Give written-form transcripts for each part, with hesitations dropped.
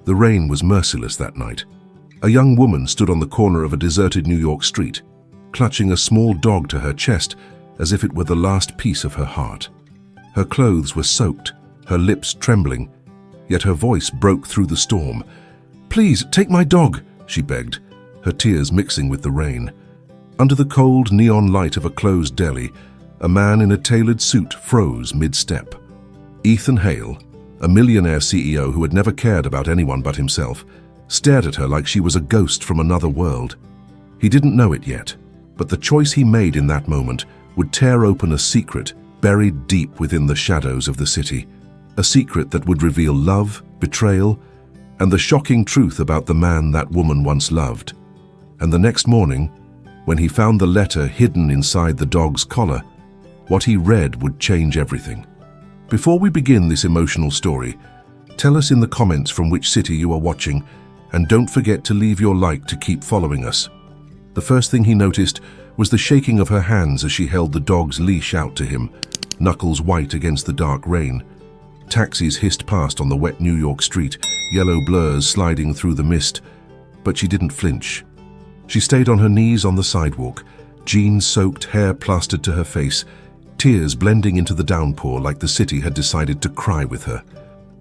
The rain was merciless that night. A young woman stood on the corner of a deserted New York street, clutching a small dog to her chest as if it were the last piece of her heart. Her clothes were soaked, her lips trembling, yet her voice broke through the storm. "Please, take my dog," she begged, her tears mixing with the rain. Under the cold neon light of a closed deli, a man in a tailored suit froze mid-step. Ethan Hale, a millionaire CEO who had never cared about anyone but himself, stared at her like she was a ghost from another world. He didn't know it yet, but the choice he made in that moment would tear open a secret buried deep within the shadows of the city. A secret that would reveal love, betrayal, and the shocking truth about the man that woman once loved. And the next morning, when he found the letter hidden inside the dog's collar, what he read would change everything. Before we begin this emotional story, tell us in the comments from which city you are watching, and don't forget to leave your like to keep following us. The first thing he noticed was the shaking of her hands as she held the dog's leash out to him, knuckles white against the dark rain. Taxis hissed past on the wet New York street, yellow blurs sliding through the mist, but she didn't flinch. She stayed on her knees on the sidewalk, jeans-soaked, hair plastered to her face, tears blending into the downpour like the city had decided to cry with her.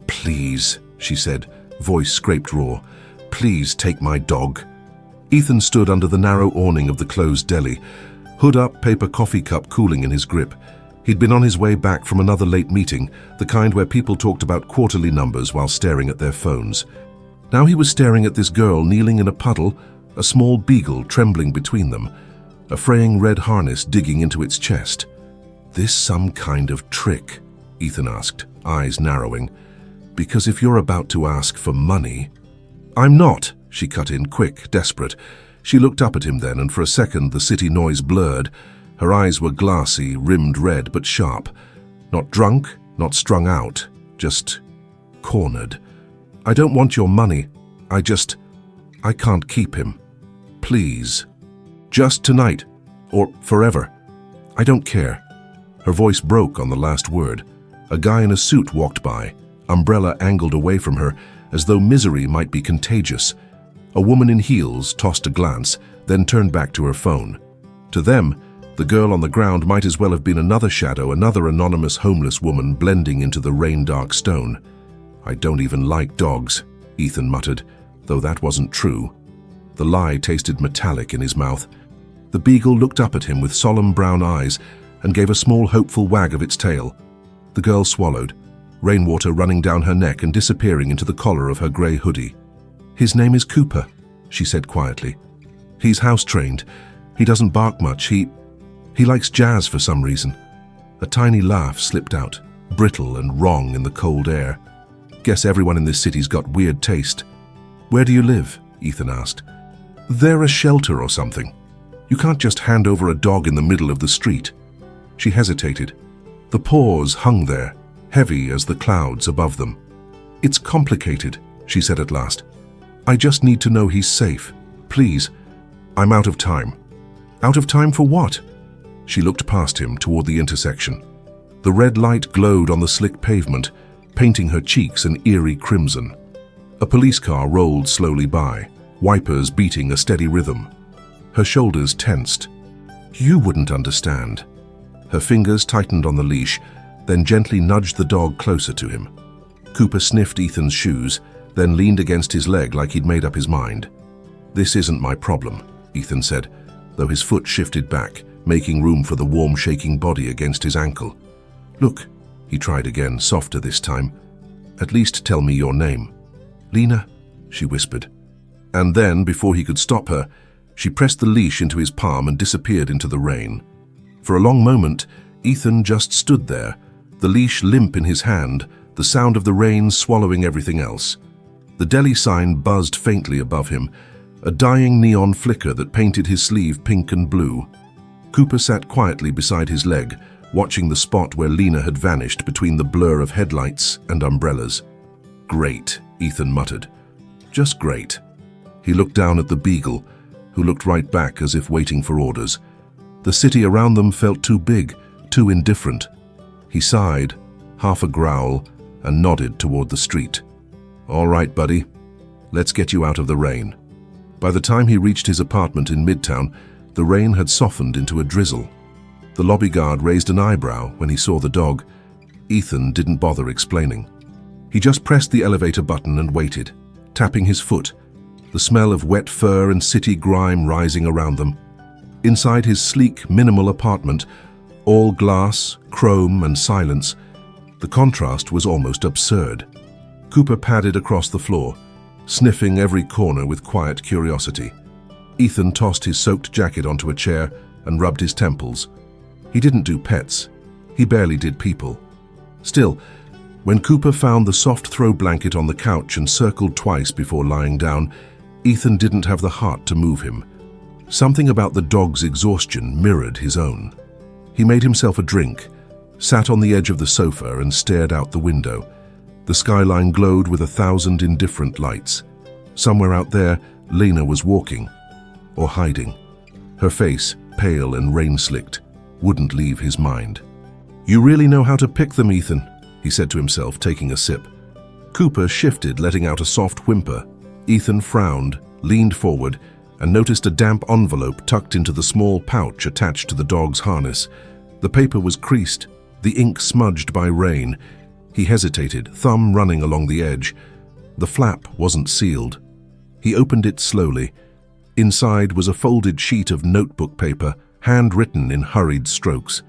"Please," she said, voice scraped raw, "please take my dog." Ethan stood under the narrow awning of the closed deli, hood up, paper coffee cup cooling in his grip. He'd been on his way back from another late meeting, the kind where people talked about quarterly numbers while staring at their phones. Now he was staring at this girl kneeling in a puddle, a small beagle trembling between them, a fraying red harness digging into its chest. "This some kind of trick?" Ethan asked, eyes narrowing. "Because if you're about to ask for money—" "I'm not," she cut in, quick, desperate. She looked up at him then, and for a second the city noise blurred. Her eyes were glassy, rimmed red, but sharp. Not drunk, not strung out, just cornered. "I don't want your money. I can't keep him. Please. Just tonight, or forever. I don't care." Her voice broke on the last word. A guy in a suit walked by, umbrella angled away from her, as though misery might be contagious. A woman in heels tossed a glance, then turned back to her phone. To them, the girl on the ground might as well have been another shadow, another anonymous homeless woman blending into the rain-dark stone. "I don't even like dogs," Ethan muttered, though that wasn't true. The lie tasted metallic in his mouth. The beagle looked up at him with solemn brown eyes and gave a small hopeful wag of its tail. The girl swallowed, rainwater running down her neck and disappearing into the collar of her grey hoodie. "His name is Cooper," she said quietly. "He's house-trained. He doesn't bark much. He likes jazz for some reason." A tiny laugh slipped out, brittle and wrong in the cold air. "Guess everyone in this city's got weird taste." "Where do you live?" Ethan asked. "They're a shelter or something. You can't just hand over a dog in the middle of the street." She hesitated. The paws hung there, heavy as the clouds above them. "It's complicated," she said at last. "I just need to know he's safe. Please. I'm out of time." "Out of time for what?" She looked past him toward the intersection. The red light glowed on the slick pavement, painting her cheeks an eerie crimson. A police car rolled slowly by, wipers beating a steady rhythm. Her shoulders tensed. "You wouldn't understand." Her fingers tightened on the leash, then gently nudged the dog closer to him. Cooper sniffed Ethan's shoes, then leaned against his leg like he'd made up his mind. "This isn't my problem," Ethan said, though his foot shifted back, making room for the warm, shaking body against his ankle. "Look," he tried again, softer this time. "At least tell me your name." "Lena," she whispered. And then, before he could stop her, she pressed the leash into his palm and disappeared into the rain. For a long moment, Ethan just stood there, the leash limp in his hand, the sound of the rain swallowing everything else. The deli sign buzzed faintly above him, a dying neon flicker that painted his sleeve pink and blue. Cooper sat quietly beside his leg, watching the spot where Lena had vanished between the blur of headlights and umbrellas. "Great," Ethan muttered. "Just great." He looked down at the beagle, who looked right back as if waiting for orders. The city around them felt too big, too indifferent. He sighed, half a growl, and nodded toward the street. "All right, buddy. Let's get you out of the rain." By the time he reached his apartment in Midtown, the rain had softened into a drizzle. The lobby guard raised an eyebrow when he saw the dog. Ethan didn't bother explaining. He just pressed the elevator button and waited, tapping his foot, the smell of wet fur and city grime rising around them. Inside his sleek, minimal apartment, all glass, chrome, and silence, the contrast was almost absurd. Cooper padded across the floor, sniffing every corner with quiet curiosity. Ethan tossed his soaked jacket onto a chair and rubbed his temples. He didn't do pets. He barely did people. Still, when Cooper found the soft throw blanket on the couch and circled twice before lying down, Ethan didn't have the heart to move him. Something about the dog's exhaustion mirrored his own. He made himself a drink, sat on the edge of the sofa and stared out the window. The skyline glowed with 1,000 indifferent lights. Somewhere out there, Lena was walking, or hiding. Her face, pale and rain-slicked, wouldn't leave his mind. "You really know how to pick them, Ethan," he said to himself, taking a sip. Cooper shifted, letting out a soft whimper. Ethan frowned, leaned forward, and noticed a damp envelope tucked into the small pouch attached to the dog's harness. The paper was creased, the ink smudged by rain. He hesitated, thumb running along the edge. The flap wasn't sealed. He opened it slowly. Inside was a folded sheet of notebook paper, handwritten in hurried strokes.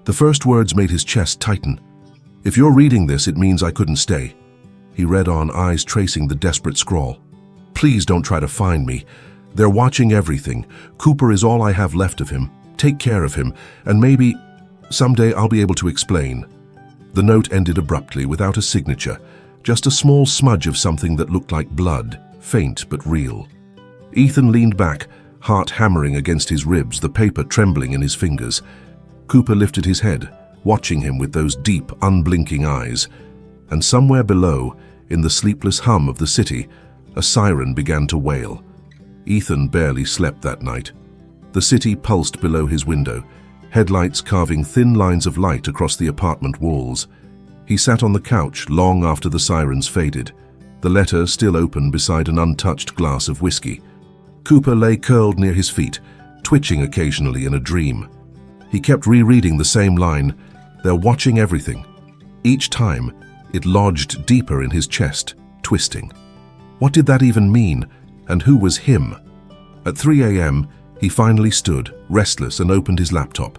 The first words made his chest tighten. "If you're reading this, it means I couldn't stay." He read on, eyes tracing the desperate scrawl. "Please don't try to find me. They're watching everything. Cooper is all I have left of him. Take care of him, and maybe someday I'll be able to explain." The note ended abruptly, without a signature, just a small smudge of something that looked like blood, faint but real. Ethan leaned back, heart hammering against his ribs, the paper trembling in his fingers. Cooper lifted his head, watching him with those deep, unblinking eyes. And somewhere below, in the sleepless hum of the city, a siren began to wail. Ethan barely slept that night. The city pulsed below his window, headlights carving thin lines of light across the apartment walls. He sat on the couch long after the sirens faded, the letter still open beside an untouched glass of whiskey. Cooper lay curled near his feet, twitching occasionally in a dream. He kept rereading the same line, "They're watching everything." Each time, it lodged deeper in his chest, twisting. What did that even mean, and who was him? At 3 a.m., he finally stood, restless, and opened his laptop.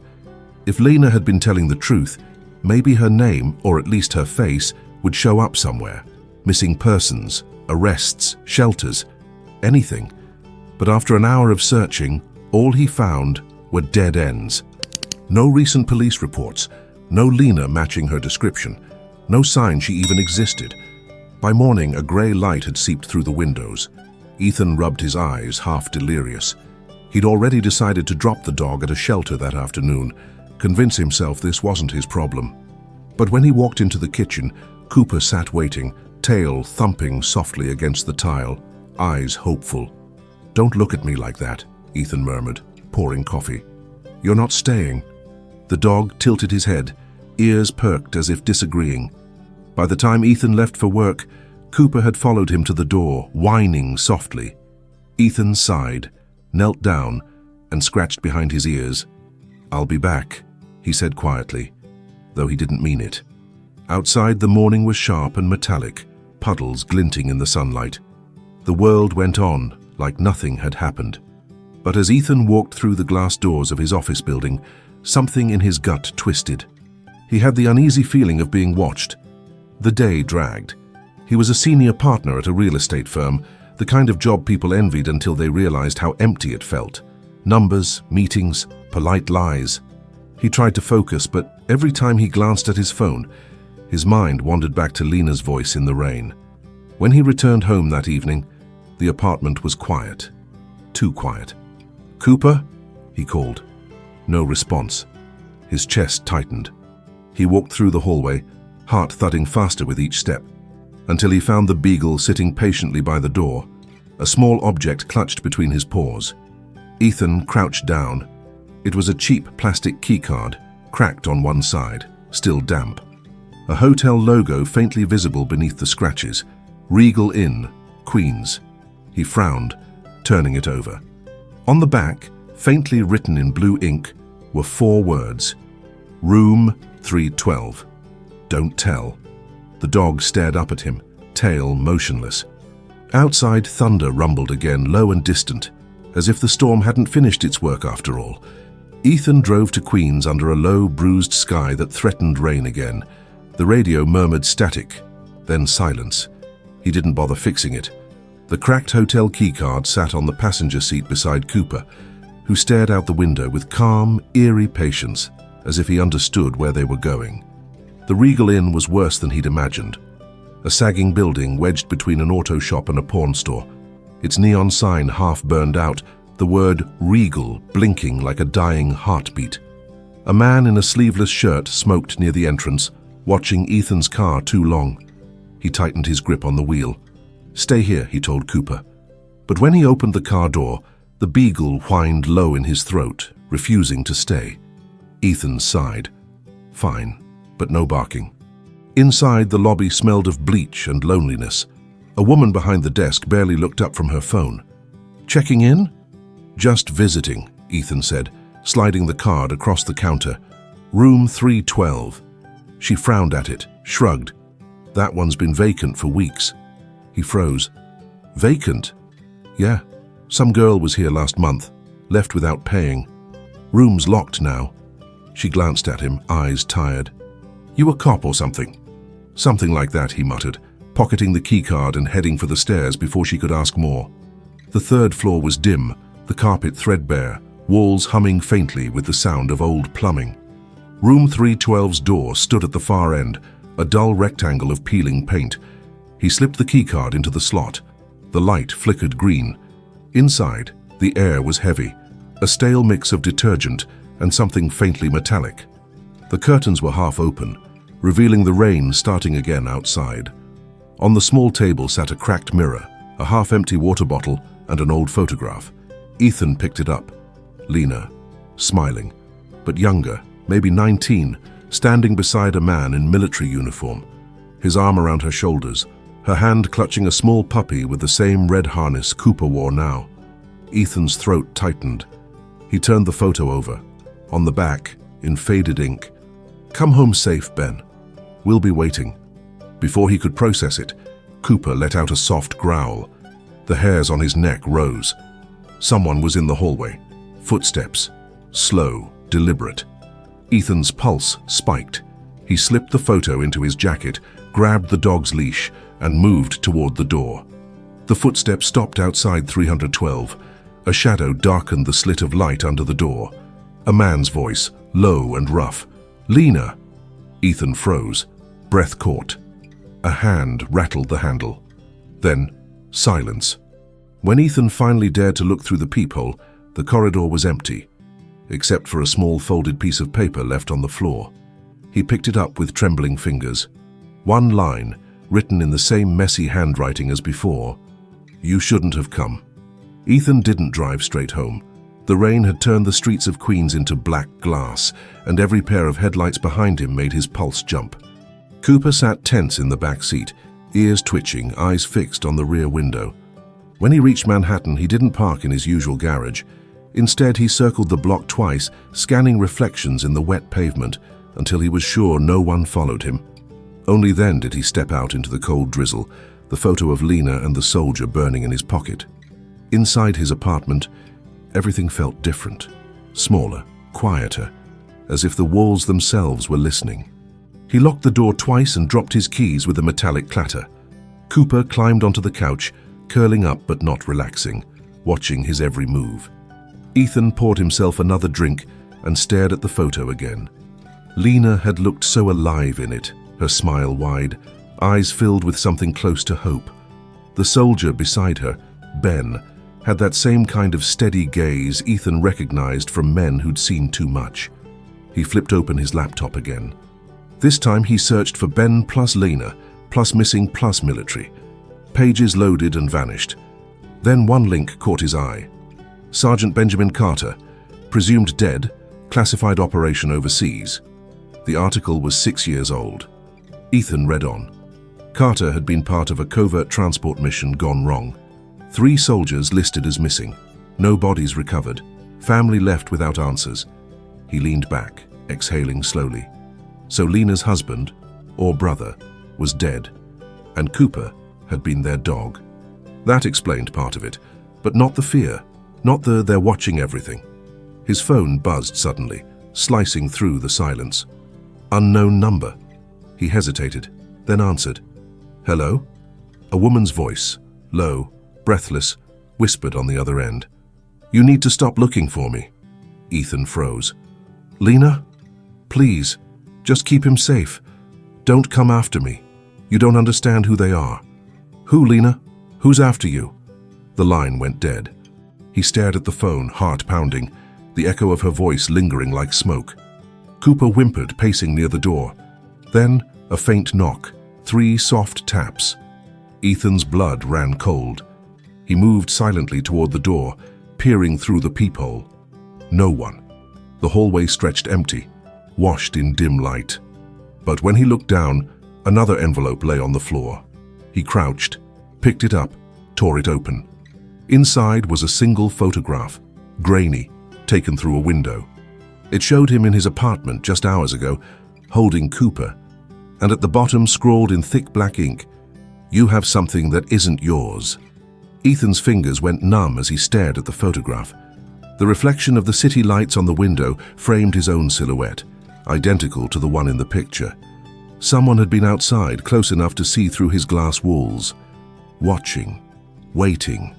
If Lena had been telling the truth, maybe her name, or at least her face, would show up somewhere. Missing persons, arrests, shelters, anything. But after an hour of searching, all he found were dead ends. No recent police reports, no Lena matching her description, no sign she even existed. By morning, a grey light had seeped through the windows. Ethan rubbed his eyes, half delirious. He'd already decided to drop the dog at a shelter that afternoon, convince himself this wasn't his problem. But when he walked into the kitchen, Cooper sat waiting, tail thumping softly against the tile, eyes hopeful. "Don't look at me like that," Ethan murmured, pouring coffee. "You're not staying." The dog tilted his head, ears perked as if disagreeing. By the time Ethan left for work, Cooper had followed him to the door, whining softly. Ethan sighed, knelt down, and scratched behind his ears. "I'll be back," he said quietly, though he didn't mean it. Outside, the morning was sharp and metallic, puddles glinting in the sunlight. The world went on, like nothing had happened. But as Ethan walked through the glass doors of his office building, something in his gut twisted. He had the uneasy feeling of being watched. The day dragged. He was a senior partner at a real estate firm, the kind of job people envied until they realized how empty it felt. Numbers, meetings, polite lies. He tried to focus, but every time he glanced at his phone, his mind wandered back to Lena's voice in the rain. When he returned home that evening, the apartment was quiet. Too quiet. "Cooper?" he called. No response. His chest tightened. He walked through the hallway, heart thudding faster with each step, until he found the beagle sitting patiently by the door, a small object clutched between his paws. Ethan crouched down. It was a cheap plastic keycard, cracked on one side, still damp. A hotel logo faintly visible beneath the scratches. Regal Inn, Queens. He frowned, turning it over. On the back, faintly written in blue ink, were 4 words. Room 312. Don't tell. The dog stared up at him, tail motionless. Outside, thunder rumbled again, low and distant, as if the storm hadn't finished its work after all. Ethan drove to Queens under a low, bruised sky that threatened rain again. The radio murmured static, then silence. He didn't bother fixing it. The cracked hotel keycard sat on the passenger seat beside Cooper, who stared out the window with calm, eerie patience, as if he understood where they were going. The Regal Inn was worse than he'd imagined. A sagging building wedged between an auto shop and a pawn store. Its neon sign half burned out, the word Regal blinking like a dying heartbeat. A man in a sleeveless shirt smoked near the entrance, watching Ethan's car too long. He tightened his grip on the wheel. "Stay here," he told Cooper. But when he opened the car door, the beagle whined low in his throat, refusing to stay. Ethan sighed. Fine, but no barking. Inside, the lobby smelled of bleach and loneliness. A woman behind the desk barely looked up from her phone. "Checking in?" "Just visiting," Ethan said, sliding the card across the counter. "Room 312. She frowned at it, shrugged. "That one's been vacant for weeks." He froze. "Vacant?" "Yeah. Some girl was here last month, left without paying. Room's locked now." She glanced at him, eyes tired. "You a cop or something?" "Something like that," he muttered, pocketing the keycard and heading for the stairs before she could ask more. The 3rd floor was dim, the carpet threadbare, walls humming faintly with the sound of old plumbing. Room 312's door stood at the far end, a dull rectangle of peeling paint. He slipped the keycard into the slot. The light flickered green. Inside, the air was heavy, a stale mix of detergent and something faintly metallic. The curtains were half open, revealing the rain starting again outside. On the small table sat a cracked mirror, a half-empty water bottle, and an old photograph. Ethan picked it up. Lena, smiling, but younger, maybe 19, standing beside a man in military uniform, his arm around her shoulders, her hand clutching a small puppy with the same red harness Cooper wore now. Ethan's throat tightened. He turned the photo over. On the back, in faded ink, "Come home safe, Ben. We'll be waiting." Before he could process it, Cooper let out a soft growl. The hairs on his neck rose. Someone was in the hallway. Footsteps. Slow, deliberate. Ethan's pulse spiked. He slipped the photo into his jacket, grabbed the dog's leash, and moved toward the door. The footsteps stopped outside 312. A shadow darkened the slit of light under the door. A man's voice, low and rough. "Lena!" Ethan froze, breath caught. A hand rattled the handle. Then, silence. When Ethan finally dared to look through the peephole, the corridor was empty, except for a small folded piece of paper left on the floor. He picked it up with trembling fingers. One line, written in the same messy handwriting as before. "You shouldn't have come." Ethan didn't drive straight home. The rain had turned the streets of Queens into black glass, and every pair of headlights behind him made his pulse jump. Cooper sat tense in the back seat, ears twitching, eyes fixed on the rear window. When he reached Manhattan, he didn't park in his usual garage. Instead, he circled the block twice, scanning reflections in the wet pavement until he was sure no one followed him. Only then did he step out into the cold drizzle, the photo of Lena and the soldier burning in his pocket. Inside his apartment, everything felt different, smaller, quieter, as if the walls themselves were listening. He locked the door twice and dropped his keys with a metallic clatter. Cooper climbed onto the couch, curling up but not relaxing, watching his every move. Ethan poured himself another drink and stared at the photo again. Lena had looked so alive in it, her smile wide, eyes filled with something close to hope. The soldier beside her, Ben, had that same kind of steady gaze Ethan recognized from men who'd seen too much. He flipped open his laptop again. This time he searched for Ben plus Lena, plus missing plus military. Pages loaded and vanished. Then one link caught his eye. Sergeant Benjamin Carter, presumed dead, classified operation overseas. The article was 6 years old. Ethan read on. Carter had been part of a covert transport mission gone wrong. 3 soldiers listed as missing. No bodies recovered. Family left without answers. He leaned back, exhaling slowly. So Lena's husband, or brother, was dead, and Cooper had been their dog. That explained part of it, but not the fear, not the "they're watching everything." His phone buzzed suddenly, slicing through the silence. Unknown number. He hesitated, then answered. "Hello?" A woman's voice, low, breathless, whispered on the other end. "You need to stop looking for me." Ethan froze. "Lena? Please, just keep him safe. Don't come after me. You don't understand who they are." "Who, Lena? Who's after you?" The line went dead. He stared at the phone, heart pounding, the echo of her voice lingering like smoke. Cooper whimpered, pacing near the door. Then a faint knock, 3 soft taps. Ethan's blood ran cold. He moved silently toward the door, peering through the peephole. No one. The hallway stretched empty, washed in dim light. But when he looked down, another envelope lay on the floor. He crouched, picked it up, tore it open. Inside was a single photograph, grainy, taken through a window. It showed him in his apartment just hours ago, holding Cooper, and at the bottom scrawled in thick black ink, "You have something that isn't yours." Ethan's fingers went numb as he stared at the photograph. The reflection of the city lights on the window framed his own silhouette, identical to the one in the picture. Someone had been outside, close enough to see through his glass walls. Watching, waiting.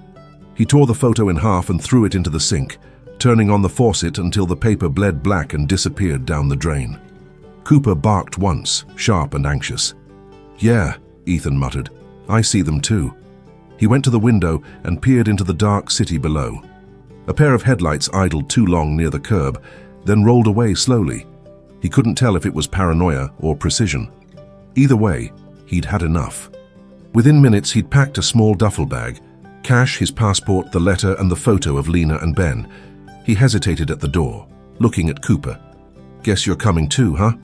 He tore the photo in half and threw it into the sink, turning on the faucet until the paper bled black and disappeared down the drain. Cooper barked once, sharp and anxious. "Yeah," Ethan muttered. "I see them too." He went to the window and peered into the dark city below. A pair of headlights idled too long near the curb, then rolled away slowly. He couldn't tell if it was paranoia or precision. Either way, he'd had enough. Within minutes, he'd packed a small duffel bag, cash, his passport, the letter, and the photo of Lena and Ben. He hesitated at the door, looking at Cooper. "Guess you're coming too, huh?"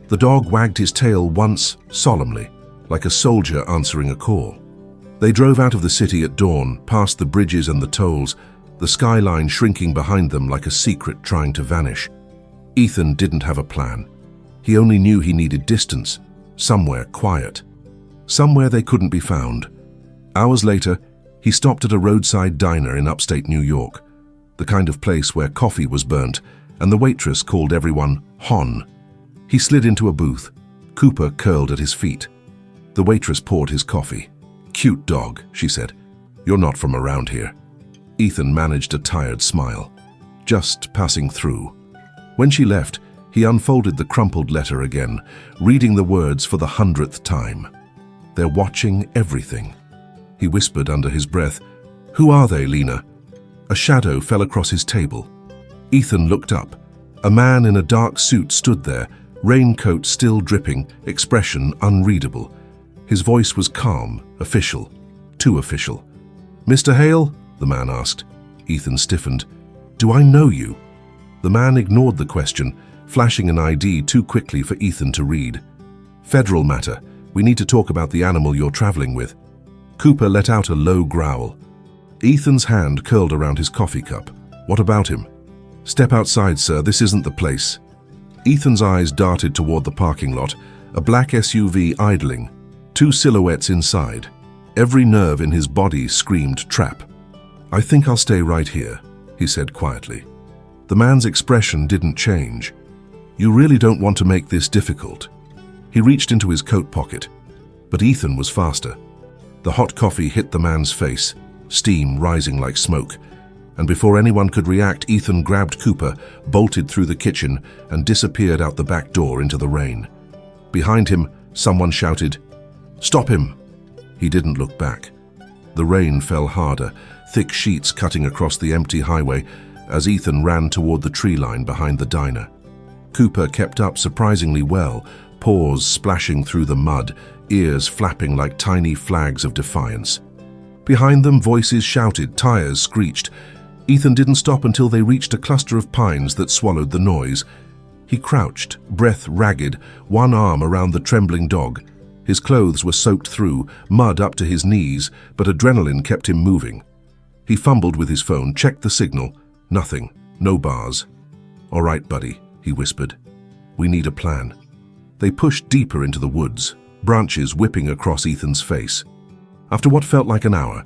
The dog wagged his tail once, solemnly, like a soldier answering a call. They drove out of the city at dawn, past the bridges and the tolls, the skyline shrinking behind them like a secret trying to vanish. Ethan didn't have a plan. He only knew he needed distance, somewhere quiet. Somewhere they couldn't be found. Hours later, he stopped at a roadside diner in upstate New York, the kind of place where coffee was burnt and the waitress called everyone Hon. He slid into a booth. Cooper curled at his feet. The waitress poured his coffee. "Cute dog," she said. "You're not from around here." Ethan managed a tired smile. "Just passing through." When she left, he unfolded the crumpled letter again, reading the words for the 100th time. "They're watching everything." He whispered under his breath, "Who are they, Lena?" A shadow fell across his table. Ethan looked up. A man in a dark suit stood there, raincoat still dripping, expression unreadable. His voice was calm, official, too official. "Mr. Hale?" the man asked. Ethan stiffened. "Do I know you?" The man ignored the question, flashing an ID too quickly for Ethan to read. "Federal matter. We need to talk about the animal you're traveling with." Cooper let out a low growl. Ethan's hand curled around his coffee cup. "What about him?" "Step outside, sir. This isn't the place." Ethan's eyes darted toward the parking lot, a black SUV idling, 2 silhouettes inside. Every nerve in his body screamed trap. "I think I'll stay right here," he said quietly. The man's expression didn't change. "You really don't want to make this difficult." He reached into his coat pocket, but Ethan was faster. The hot coffee hit the man's face, steam rising like smoke, and before anyone could react, Ethan grabbed Cooper, bolted through the kitchen, and disappeared out the back door into the rain. Behind him, someone shouted, "Stop him!" He didn't look back. The rain fell harder, thick sheets cutting across the empty highway as Ethan ran toward the tree line behind the diner. Cooper kept up surprisingly well, paws splashing through the mud, ears flapping like tiny flags of defiance. Behind them, voices shouted, tires screeched. Ethan didn't stop until they reached a cluster of pines that swallowed the noise. He crouched, breath ragged, one arm around the trembling dog. His clothes were soaked through, mud up to his knees, but adrenaline kept him moving. He fumbled with his phone, checked the signal. Nothing. No bars. "All right, buddy," he whispered. "We need a plan." They pushed deeper into the woods, branches whipping across Ethan's face. After what felt like an hour,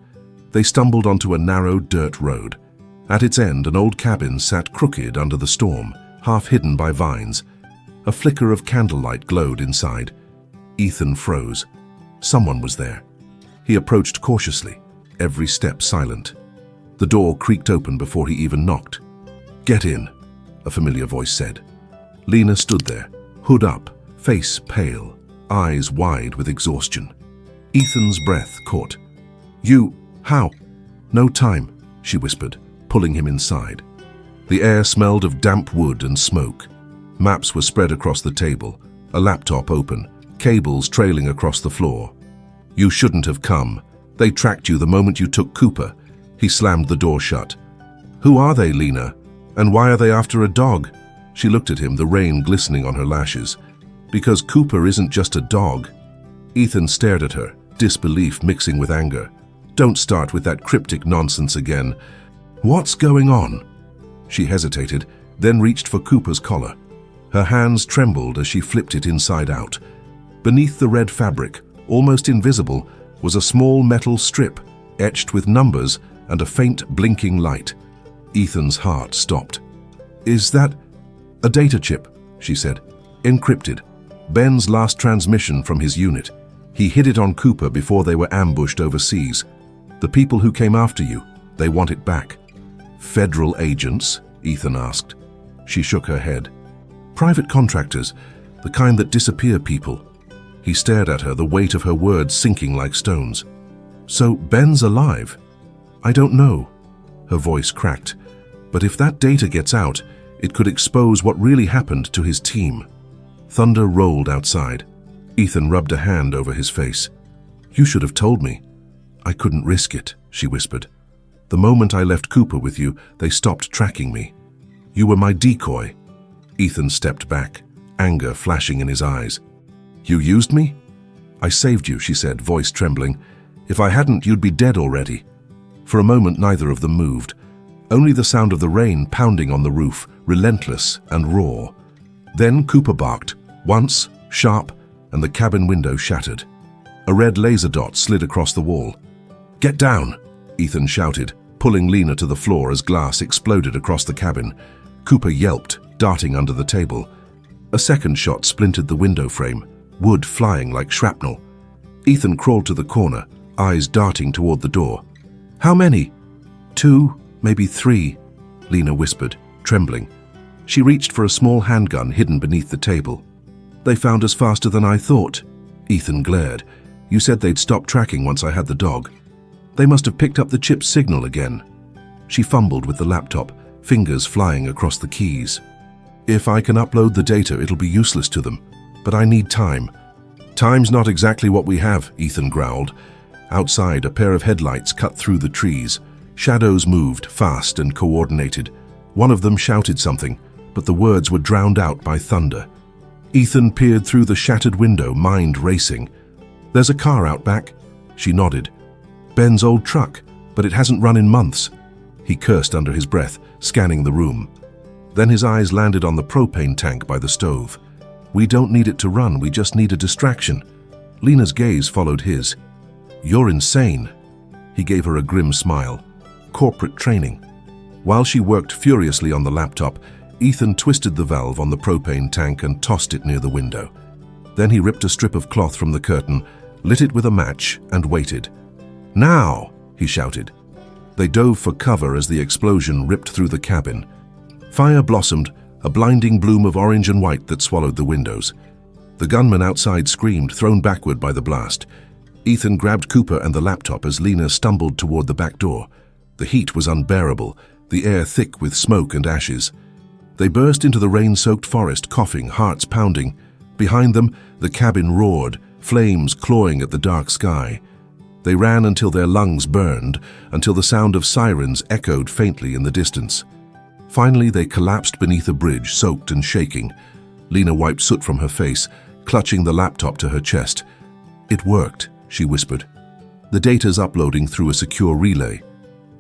they stumbled onto a narrow dirt road. At its end, an old cabin sat crooked under the storm, half hidden by vines. A flicker of candlelight glowed inside. Ethan froze. Someone was there. He approached cautiously, every step silent. The door creaked open before he even knocked. "Get in," a familiar voice said. Lena stood there, hood up, face pale, eyes wide with exhaustion. Ethan's breath caught. How?" "No time," she whispered, pulling him inside. The air smelled of damp wood and smoke. Maps were spread across the table, a laptop open, cables trailing across the floor. "You shouldn't have come. They tracked you the moment you took Cooper." He slammed the door shut. "Who are they, Lena? And why are they after a dog?" She looked at him, the rain glistening on her lashes. "Because Cooper isn't just a dog." Ethan stared at her, disbelief mixing with anger. "Don't start with that cryptic nonsense again. What's going on?" She hesitated, then reached for Cooper's collar. Her hands trembled as she flipped it inside out. Beneath the red fabric, almost invisible, was a small metal strip, etched with numbers and a faint blinking light. Ethan's heart stopped. "Is that a data chip?" she said. "Encrypted. Ben's last transmission from his unit. He hid it on Cooper before they were ambushed overseas. The people who came after you, they want it back." "Federal agents?" Ethan asked. She shook her head. "Private contractors, the kind that disappear people." He stared at her, the weight of her words sinking like stones. "So Ben's alive?" "I don't know." Her voice cracked. "But if that data gets out, it could expose what really happened to his team." Thunder rolled outside. Ethan rubbed a hand over his face. "You should have told me." "I couldn't risk it," she whispered. "The moment I left Cooper with you, they stopped tracking me. You were my decoy." Ethan stepped back, anger flashing in his eyes. "You used me?" "I saved you," she said, voice trembling. "If I hadn't, you'd be dead already." For a moment, neither of them moved. Only the sound of the rain pounding on the roof, relentless and raw. Then Cooper barked, once, sharp, and the cabin window shattered. A red laser dot slid across the wall. "Get down!" Ethan shouted, pulling Lena to the floor as glass exploded across the cabin. Cooper yelped, darting under the table. A second shot splintered the window frame, wood flying like shrapnel. Ethan crawled to the corner, eyes darting toward the door. "How many?" "2, maybe 3, Lena whispered, trembling. She reached for a small handgun hidden beneath the table. "They found us faster than I thought." Ethan glared. "You said they'd stop tracking once I had the dog." "They must have picked up the chip's signal again." She fumbled with the laptop, fingers flying across the keys. "If I can upload the data, it'll be useless to them. But I need time." "Time's not exactly what we have," Ethan growled. Outside, a pair of headlights cut through the trees. Shadows moved, fast and coordinated. One of them shouted something, but the words were drowned out by thunder. Ethan peered through the shattered window, mind racing. "There's a car out back." She nodded. "Ben's old truck, but it hasn't run in months." He cursed under his breath, scanning the room. Then his eyes landed on the propane tank by the stove. "We don't need it to run, we just need a distraction." Lena's gaze followed his. "You're insane." He gave her a grim smile. "Corporate training." While she worked furiously on the laptop, Ethan twisted the valve on the propane tank and tossed it near the window. Then he ripped a strip of cloth from the curtain, lit it with a match, and waited. "Now!" he shouted. They dove for cover as the explosion ripped through the cabin. Fire blossomed, a blinding bloom of orange and white that swallowed the windows. The gunman outside screamed, thrown backward by the blast. Ethan grabbed Cooper and the laptop as Lena stumbled toward the back door. The heat was unbearable, the air thick with smoke and ashes. They burst into the rain-soaked forest, coughing, hearts pounding. Behind them, the cabin roared, flames clawing at the dark sky. They ran until their lungs burned, until the sound of sirens echoed faintly in the distance. Finally, they collapsed beneath a bridge, soaked and shaking. Lena wiped soot from her face, clutching the laptop to her chest. It worked, she whispered. The data's uploading through a secure relay.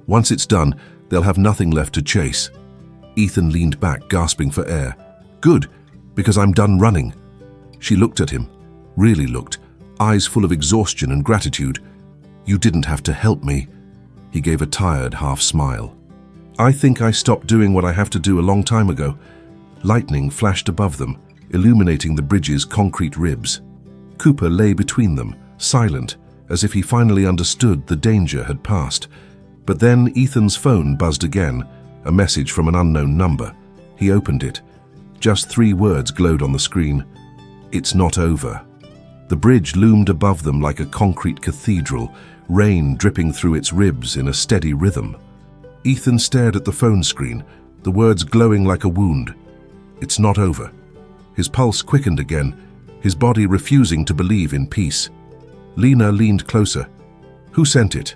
Once it's done, they'll have nothing left to chase. Ethan leaned back, gasping for air. Good, because I'm done running. She looked at him, really looked, eyes full of exhaustion and gratitude. You didn't have to help me. He gave a tired half smile. I think I stopped doing what I have to do a long time ago. Lightning flashed above them, illuminating the bridge's concrete ribs. Cooper lay between them, silent, as if he finally understood the danger had passed. But then Ethan's phone buzzed again, a message from an unknown number. He opened it. Just 3 words glowed on the screen. It's not over. The bridge loomed above them like a concrete cathedral, rain dripping through its ribs in a steady rhythm. Ethan stared at the phone screen, the words glowing like a wound. It's not over. His pulse quickened again, his body refusing to believe in peace. Lena leaned closer. Who sent it?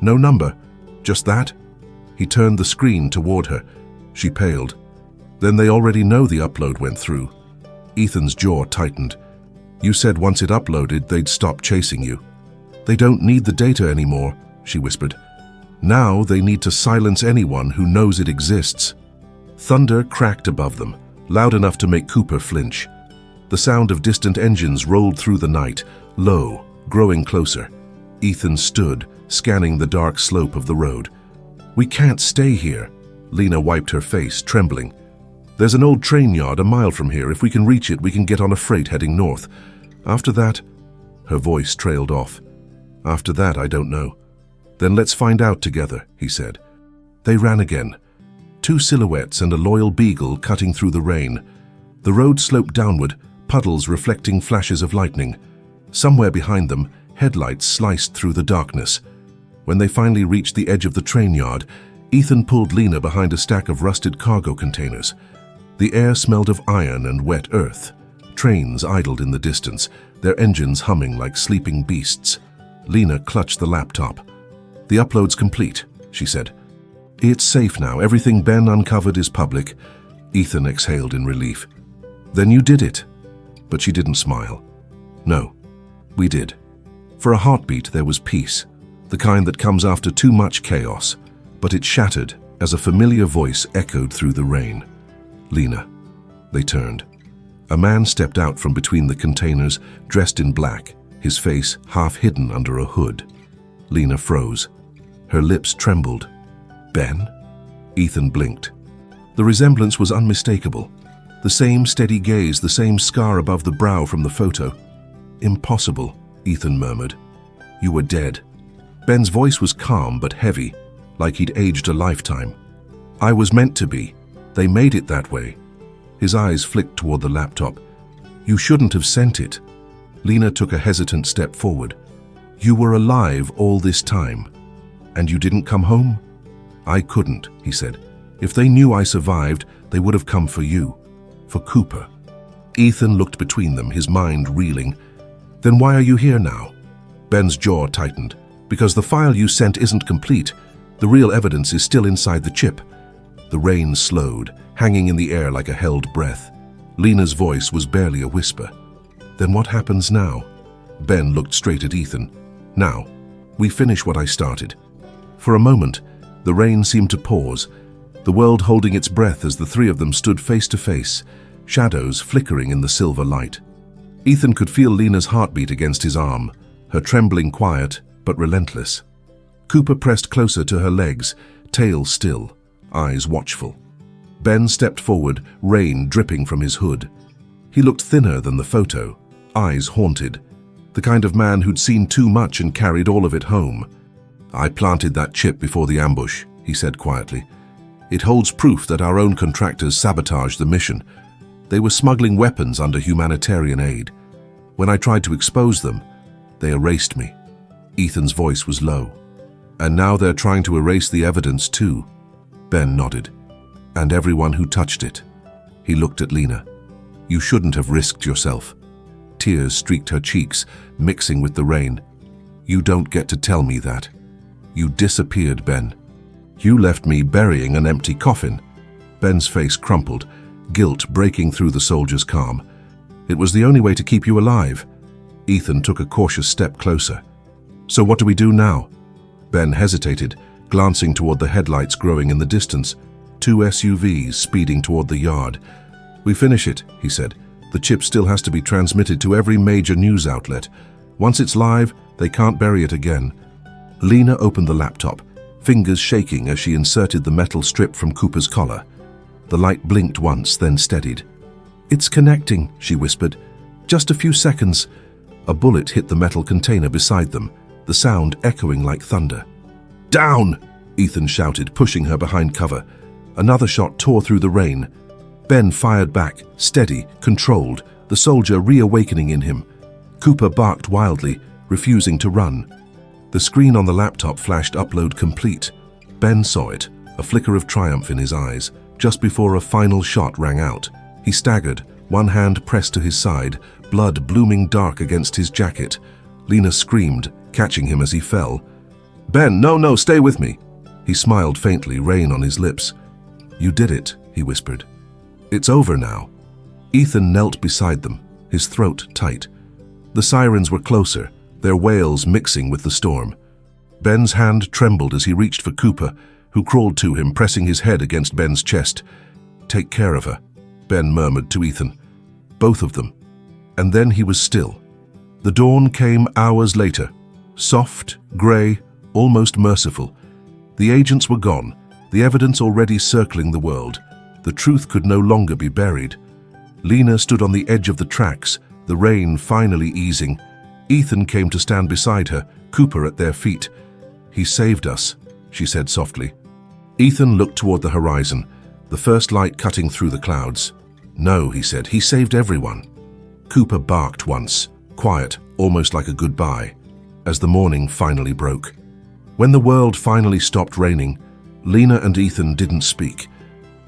No number. Just that? He turned the screen toward her. She paled. Then they already know the upload went through. Ethan's jaw tightened. You said once it uploaded, they'd stop chasing you. They don't need the data anymore, she whispered. Now they need to silence anyone who knows it exists. Thunder cracked above them, loud enough to make Cooper flinch. The sound of distant engines rolled through the night, low, growing closer. Ethan stood, scanning the dark slope of the road. We can't stay here. Lena wiped her face, trembling. There's an old train yard a mile from here. If we can reach it, we can get on a freight heading north. After that, her voice trailed off. After that, I don't know. Then let's find out together, he said. They ran again. 2 silhouettes and a loyal beagle cutting through the rain. The road sloped downward, puddles reflecting flashes of lightning. Somewhere behind them, headlights sliced through the darkness. When they finally reached the edge of the train yard, Ethan pulled Lena behind a stack of rusted cargo containers. The air smelled of iron and wet earth. Trains idled in the distance, their engines humming like sleeping beasts. Lena clutched the laptop. The upload's complete, she said. It's safe now. Everything Ben uncovered is public. Ethan exhaled in relief. Then you did it. But she didn't smile. No, we did. For a heartbeat there was peace, the kind that comes after too much chaos. But it shattered as a familiar voice echoed through the rain. Lena. They turned. A man stepped out from between the containers, dressed in black, his face half hidden under a hood. Lena froze. Her lips trembled. Ben? Ethan blinked. The resemblance was unmistakable. The same steady gaze, the same scar above the brow from the photo. Impossible, Ethan murmured. You were dead. Ben's voice was calm but heavy, like he'd aged a lifetime. I was meant to be. They made it that way. His eyes flicked toward the laptop. You shouldn't have sent it. Lena took a hesitant step forward. You were alive all this time. And you didn't come home? I couldn't, he said. If they knew I survived, they would have come for you. For Cooper. Ethan looked between them, his mind reeling. Then why are you here now? Ben's jaw tightened. Because the file you sent isn't complete. The real evidence is still inside the chip. The rain slowed, hanging in the air like a held breath. Lena's voice was barely a whisper. Then what happens now? Ben looked straight at Ethan. Now, we finish what I started. For a moment, the rain seemed to pause, the world holding its breath as the 3 of them stood face to face, shadows flickering in the silver light. Ethan could feel Lena's heartbeat against his arm, her trembling quiet but relentless. Cooper pressed closer to her legs, tail still, eyes watchful. Ben stepped forward, rain dripping from his hood. He looked thinner than the photo, eyes haunted, the kind of man who'd seen too much and carried all of it home. I planted that chip before the ambush, he said quietly. It holds proof that our own contractors sabotaged the mission. They were smuggling weapons under humanitarian aid. When I tried to expose them, they erased me. Ethan's voice was low. And now they're trying to erase the evidence too. Ben nodded. And everyone who touched it. He looked at Lena. You shouldn't have risked yourself. Tears streaked her cheeks, mixing with the rain. You don't get to tell me that. You disappeared, Ben. You left me burying an empty coffin. Ben's face crumpled, guilt breaking through the soldier's calm. It was the only way to keep you alive. Ethan took a cautious step closer. "So what do we do now?" Ben hesitated, glancing toward the headlights growing in the distance. 2 SUVs speeding toward the yard. "We finish it," he said. "The chip still has to be transmitted to every major news outlet. Once it's live, they can't bury it again." Lena opened the laptop, fingers shaking as she inserted the metal strip from Cooper's collar. The light blinked once, then steadied. "It's connecting," she whispered. "Just a few seconds." A bullet hit the metal container beside them, the sound echoing like thunder. "Down!" Ethan shouted, pushing her behind cover. Another shot tore through the rain. Ben fired back, steady, controlled, the soldier reawakening in him. Cooper barked wildly, refusing to run. The screen on the laptop flashed upload complete. Ben saw it, a flicker of triumph in his eyes, just before a final shot rang out. He staggered, one hand pressed to his side, blood blooming dark against his jacket. Lena screamed, catching him as he fell. "Ben, no, stay with me." He smiled faintly, rain on his lips. "You did it," he whispered. "It's over now." Ethan knelt beside them, his throat tight. The sirens were closer, their wails mixing with the storm. Ben's hand trembled as he reached for Cooper, who crawled to him, pressing his head against Ben's chest. "Take care of her," Ben murmured to Ethan. "Both of them." And then he was still. The dawn came hours later, soft, grey, almost merciful. The agents were gone, the evidence already circling the world. The truth could no longer be buried. Lena stood on the edge of the tracks, the rain finally easing. Ethan came to stand beside her, Cooper at their feet. "He saved us," she said softly. Ethan looked toward the horizon, the first light cutting through the clouds. "No," he said, "he saved everyone." Cooper barked once, quiet, almost like a goodbye, as the morning finally broke. When the world finally stopped raining, Lena and Ethan didn't speak.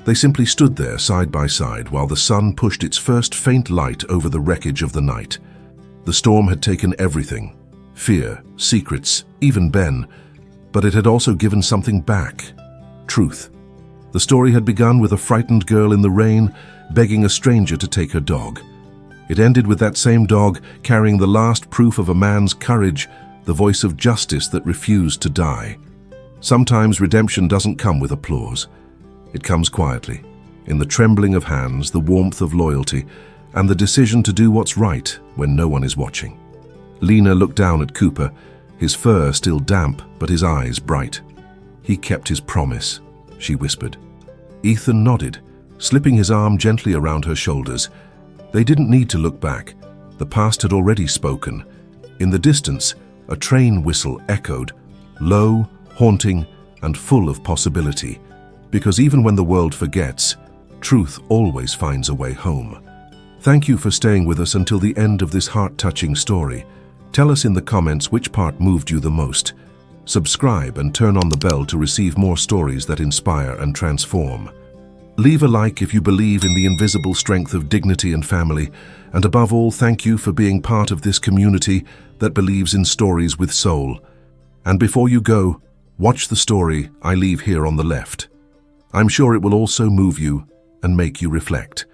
They simply stood there side by side while the sun pushed its first faint light over the wreckage of the night. The storm had taken everything, fear, secrets, even Ben, but it had also given something back, truth. The story had begun with a frightened girl in the rain begging a stranger to take her dog. It ended with that same dog carrying the last proof of a man's courage, the voice of justice that refused to die. Sometimes redemption doesn't come with applause. It comes quietly, in the trembling of hands, the warmth of loyalty, and the decision to do what's right when no one is watching. Lena looked down at Cooper, his fur still damp but his eyes bright. "He kept his promise," she whispered. Ethan nodded, slipping his arm gently around her shoulders. They didn't need to look back. The past had already spoken. In the distance, a train whistle echoed, low, haunting, and full of possibility. Because even when the world forgets, truth always finds a way home. Thank you for staying with us until the end of this heart-touching story. Tell us in the comments which part moved you the most. Subscribe and turn on the bell to receive more stories that inspire and transform. Leave a like if you believe in the invisible strength of dignity and family, and above all, thank you for being part of this community that believes in stories with soul. And before you go, watch the story I leave here on the left. I'm sure it will also move you and make you reflect.